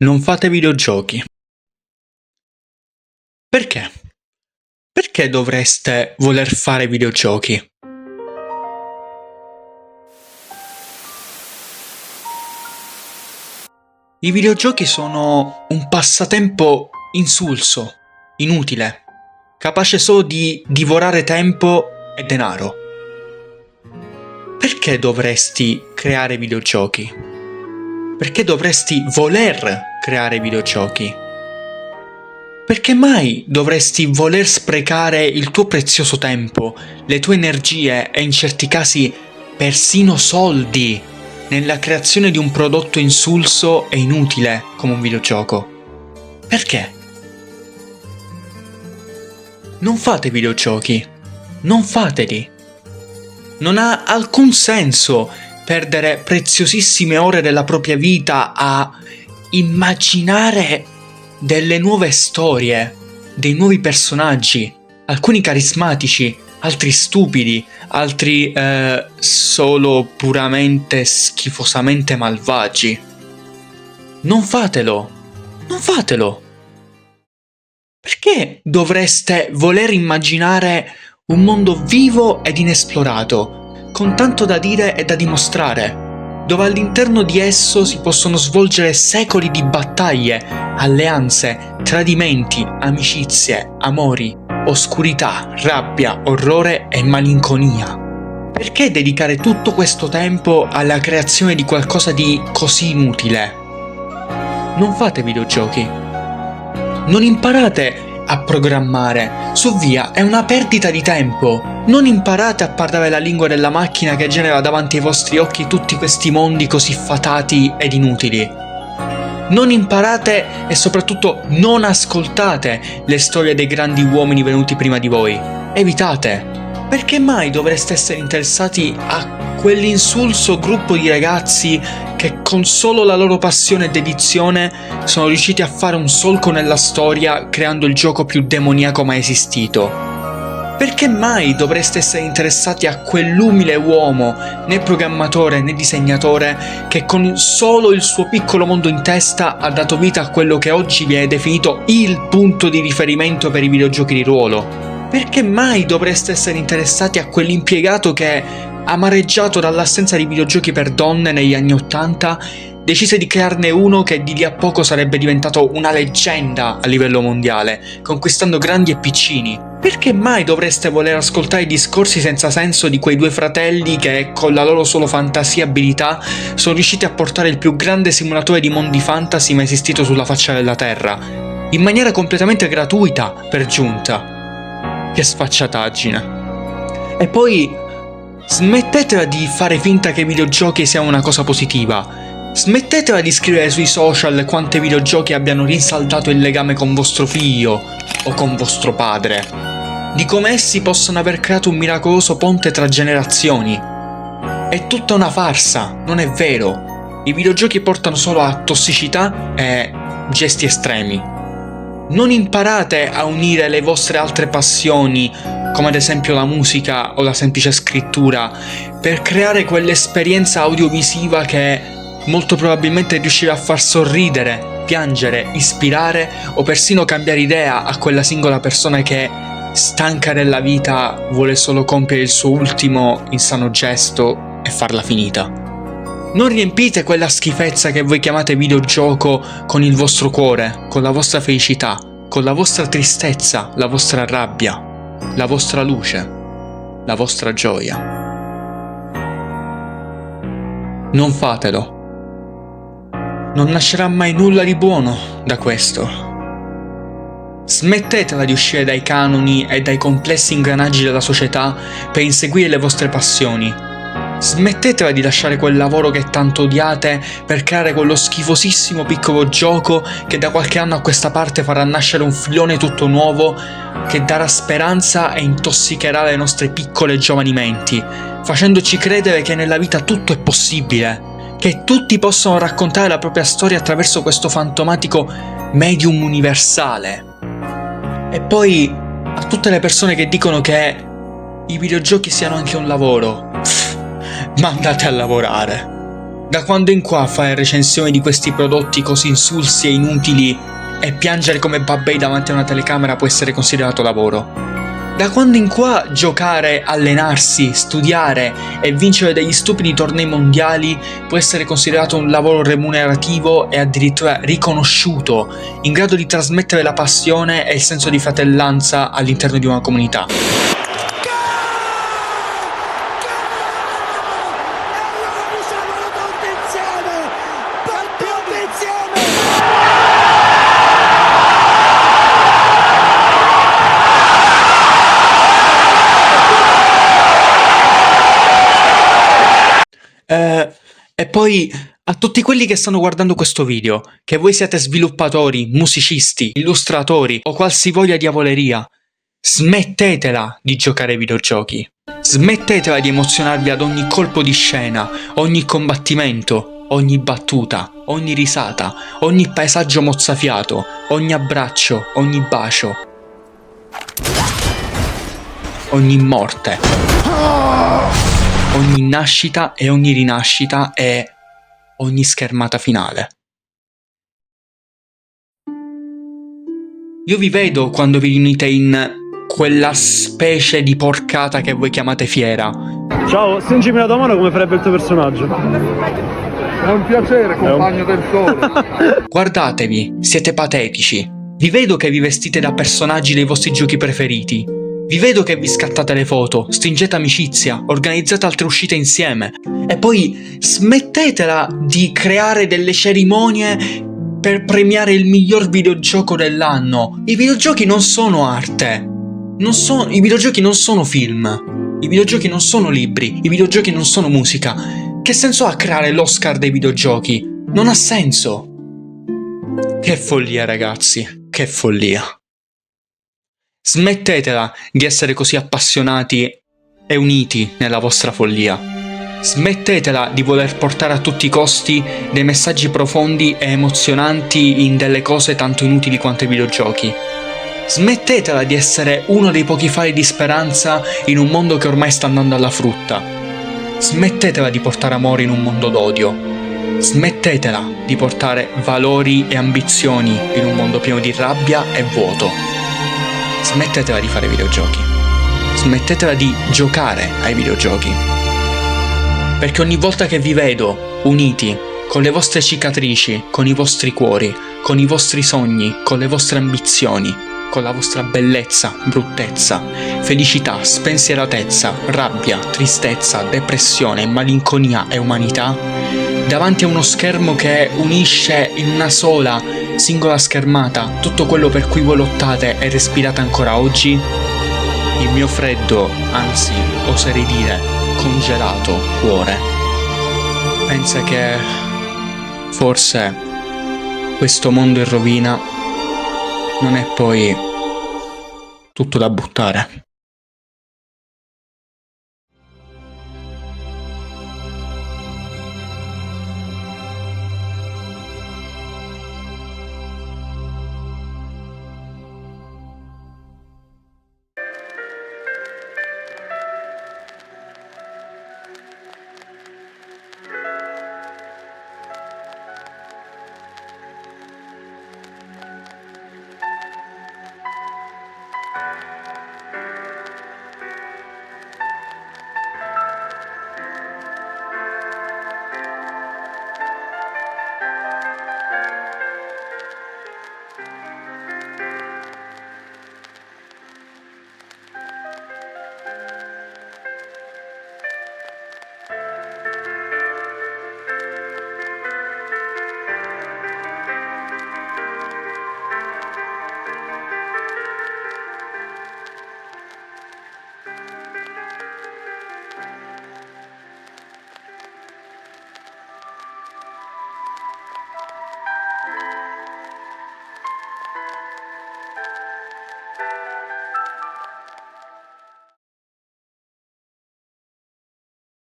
Non fate videogiochi. Perché? Perché dovreste voler fare videogiochi? I videogiochi sono un passatempo insulso, inutile, capace solo di divorare tempo e denaro. Perché dovresti creare videogiochi? Perché dovresti voler creare videogiochi? Perché mai dovresti voler sprecare il tuo prezioso tempo, le tue energie e in certi casi persino soldi nella creazione di un prodotto insulso e inutile come un videogioco? Perché? Non fate videogiochi. Non fateli. Non ha alcun senso perdere preziosissime ore della propria vita a immaginare delle nuove storie, dei nuovi personaggi, alcuni carismatici, altri stupidi, altri solo puramente schifosamente malvagi. Non fatelo! Non fatelo! Perché dovreste voler immaginare un mondo vivo ed inesplorato, con tanto da dire e da dimostrare, dove all'interno di esso si possono svolgere secoli di battaglie, alleanze, tradimenti, amicizie, amori, oscurità, rabbia, orrore e malinconia? Perché dedicare tutto questo tempo alla creazione di qualcosa di così inutile? Non fate videogiochi. Non imparate a programmare, su via, è una perdita di tempo. Non imparate a parlare la lingua della macchina che genera davanti ai vostri occhi tutti questi mondi così fatati ed inutili. Non imparate e soprattutto non ascoltate le storie dei grandi uomini venuti prima di voi. Evitate. Perché mai dovreste essere interessati a quell'insulso gruppo di ragazzi che con solo la loro passione e dedizione sono riusciti a fare un solco nella storia creando il gioco più demoniaco mai esistito? Perché mai dovreste essere interessati a quell'umile uomo, né programmatore né disegnatore, che con solo il suo piccolo mondo in testa ha dato vita a quello che oggi viene definito il punto di riferimento per i videogiochi di ruolo? Perché mai dovreste essere interessati a quell'impiegato che, amareggiato dall'assenza di videogiochi per donne negli anni '80, decise di crearne uno che di lì a poco sarebbe diventato una leggenda a livello mondiale, conquistando grandi e piccini? Perché mai dovreste voler ascoltare i discorsi senza senso di quei due fratelli che, con la loro solo fantasia e abilità, sono riusciti a portare il più grande simulatore di mondi fantasy mai esistito sulla faccia della Terra, in maniera completamente gratuita, per giunta? Che sfacciataggine. E poi smettetela di fare finta che i videogiochi siano una cosa positiva. Smettetela di scrivere sui social quante videogiochi abbiano rinsaldato il legame con vostro figlio o con vostro padre, di come essi possono aver creato un miracoloso ponte tra generazioni. È tutta una farsa, non è vero. I videogiochi portano solo a tossicità e gesti estremi. Non imparate a unire le vostre altre passioni, come ad esempio la musica o la semplice scrittura, per creare quell'esperienza audiovisiva che molto probabilmente riuscirà a far sorridere, piangere, ispirare o persino cambiare idea a quella singola persona che, stanca della vita, vuole solo compiere il suo ultimo insano gesto e farla finita. Non riempite quella schifezza che voi chiamate videogioco con il vostro cuore, con la vostra felicità, con la vostra tristezza, la vostra rabbia, la vostra luce, la vostra gioia. Non fatelo. Non nascerà mai nulla di buono da questo. Smettetela di uscire dai canoni e dai complessi ingranaggi della società per inseguire le vostre passioni. Smettetela di lasciare quel lavoro che tanto odiate per creare quello schifosissimo piccolo gioco che da qualche anno a questa parte farà nascere un filone tutto nuovo che darà speranza e intossicherà le nostre piccole giovani menti, facendoci credere che nella vita tutto è possibile, che tutti possono raccontare la propria storia attraverso questo fantomatico medium universale. E poi a tutte le persone che dicono che i videogiochi siano anche un lavoro, ma andate a lavorare. Da quando in qua fare recensioni di questi prodotti così insulsi e inutili e piangere come babbei davanti a una telecamera può essere considerato lavoro? Da quando in qua giocare, allenarsi, studiare e vincere degli stupidi tornei mondiali può essere considerato un lavoro remunerativo e addirittura riconosciuto, in grado di trasmettere la passione e il senso di fratellanza all'interno di una comunità? E poi a tutti quelli che stanno guardando questo video, che voi siate sviluppatori, musicisti, illustratori o qualsivoglia diavoleria, smettetela di giocare ai videogiochi. Smettetela di emozionarvi ad ogni colpo di scena, ogni combattimento, ogni battuta, ogni risata, ogni paesaggio mozzafiato, ogni abbraccio, ogni bacio, ogni morte, ogni nascita e ogni rinascita e ogni schermata finale. Io vi vedo quando vi riunite in quella specie di porcata che voi chiamate fiera. Ciao, stringimi la tua mano come farebbe il tuo personaggio. È un piacere, compagno del sole. Guardatevi, siete patetici. Vi vedo che vi vestite da personaggi dei vostri giochi preferiti. Vi vedo che vi scattate le foto, stringete amicizia, organizzate altre uscite insieme. E poi smettetela di creare delle cerimonie per premiare il miglior videogioco dell'anno. I videogiochi non sono arte. I videogiochi non sono film. I videogiochi non sono libri. I videogiochi non sono musica. Che senso ha creare l'Oscar dei videogiochi? Non ha senso. Che follia, ragazzi. Che follia. Smettetela di essere così appassionati e uniti nella vostra follia. Smettetela di voler portare a tutti i costi dei messaggi profondi e emozionanti in delle cose tanto inutili quanto i videogiochi. Smettetela di essere uno dei pochi fari di speranza in un mondo che ormai sta andando alla frutta. Smettetela di portare amore in un mondo d'odio. Smettetela di portare valori e ambizioni in un mondo pieno di rabbia e vuoto. Smettetela di fare videogiochi. Smettetela di giocare ai videogiochi. Perché ogni volta che vi vedo uniti, con le vostre cicatrici, con i vostri cuori, con i vostri sogni, con le vostre ambizioni, con la vostra bellezza, bruttezza, felicità, spensieratezza, rabbia, tristezza, depressione, malinconia e umanità, davanti a uno schermo che unisce in una sola, singola schermata tutto quello per cui voi lottate e respirate ancora oggi, il mio freddo, anzi oserei dire congelato cuore pensa che forse questo mondo in rovina non è poi tutto da buttare.